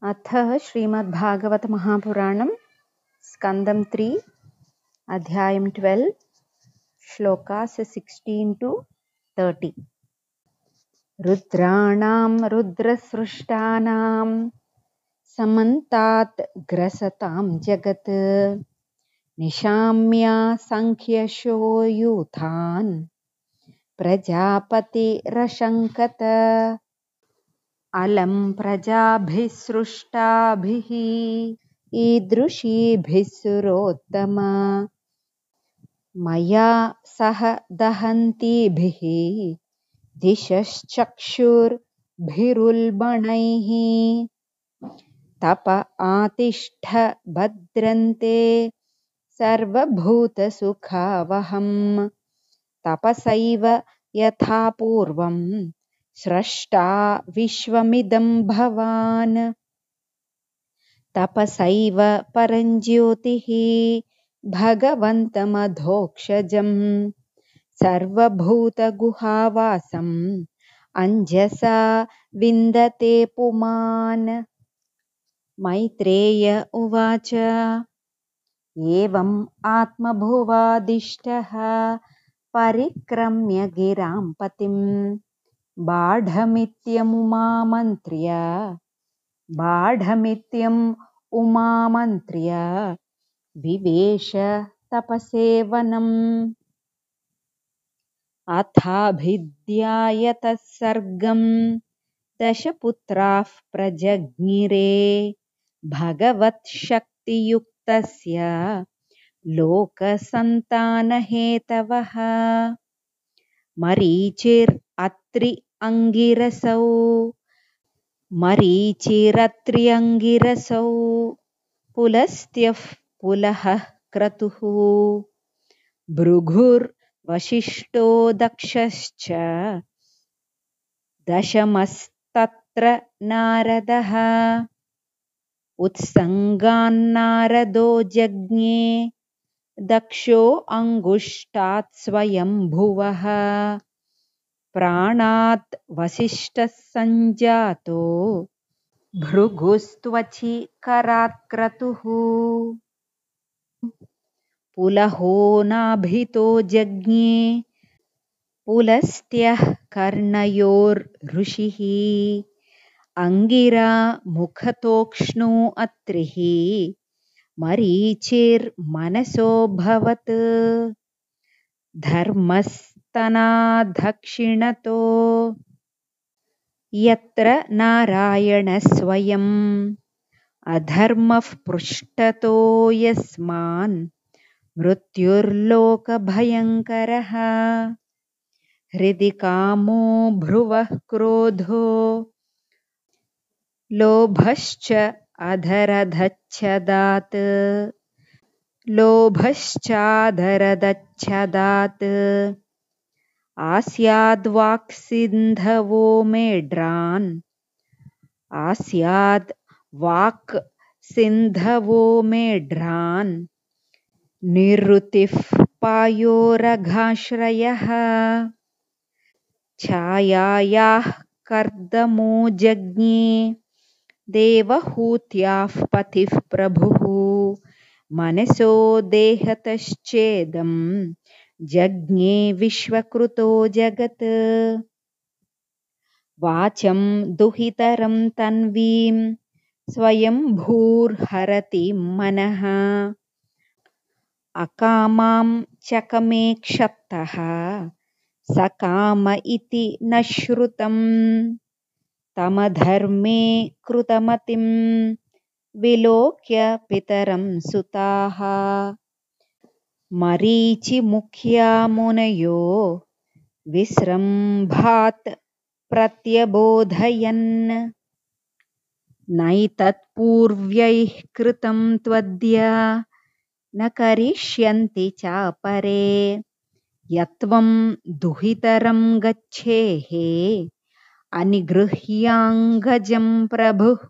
अथ श्रीमद्भागवत महापुराणं स्कन्दं 3 अध्यायं 12 श्लोकास् 16 to 30। रुद्राणां रुद्रसृष्टानां समन्तात् ग्रसतां जगत् निशाम्या संख्यशो यूथान् प्रजापतिरशङ्कत। अलं प्रजाभिः सृष्टाभिः ईदृशीभिः सुरोत्तमा मया सह दहन्तीभिः दिशश्चक्षुर्भिरुल्बणैः तप आतिष्ठ भद्रन्ते सर्वभूतसुखावहम् तपसैव यथा पूर्वं स्रष्टा विश्वमिदं भवान् तपसैव परञ्ज्योतिः भगवन्तमधोक्षजम् सर्वभूतगुहावासम् अञ्जसा विन्दते पुमान्। मैत्रेय उवाच एवम् आत्मभुवादिष्टः परिक्रम्य गिरां पतिं बाढमित्यमुमामन्त्र्य विवेश तपसेवनम् अथाभिध्यायतः सर्गं दशपुत्राः प्रजज्ञिरे भगवत्शक्तियुक्तस्य लोकसन्तानहेतवः मरीचिरत्र्यङ्गिरसौ पुलस्त्यः पुलहः क्रतुः भृगुर्वसिष्ठो दक्षश्च दशमस्तत्र नारदः उत्सङ्गान्नारदो जज्ञे दक्षो अङ्गुष्ठात् स्वयंभुवः प्राणात् वसिष्ठः सञ्जातो भृगुस्त्वचि करात् क्रतुः पुलहो नाभितो जज्ञे पुलस्त्यः कर्णयोर्ऋषिः अङ्गिरा मुखतोक्ष्णो अत्रिः मरीचिर्मनसोऽभवत् धर्मस्तनादक्षिणतो यत्र नारायणः स्वयम् अधर्मः पृष्ठतो यस्मान् मृत्युर्लोकभयङ्करः हृदि कामो भ्रुवः क्रोधो लोभश्च अधरदच्छदात् आस्याद् वाक् सिन्धवो मेढ्रान् निरृतिः पायोरघाश्रयः छायायाः कर्दमो जज्ञे देवहूत्याः पतिः प्रभुः मनसो देहतश्चेदं जज्ञे विश्वकृतो जगत् वाचं दुहितरं तन्वीं स्वयंभूर्हरति मनः अकामां चकमे क्षत्तः सकाम इति न श्रुतम् तमधर्मे कृतमतिं विलोक्य पितरं सुताः मरीचिमुख्या मुनयो विस्रम्भात् प्रत्यबोधयन् नैतत्पूर्व्यैः कृतं त्वद्य न करिष्यन्ति चापरे यत्त्वं दुहितरं गच्छेः अनिगृह्याङ्गजं प्रभुः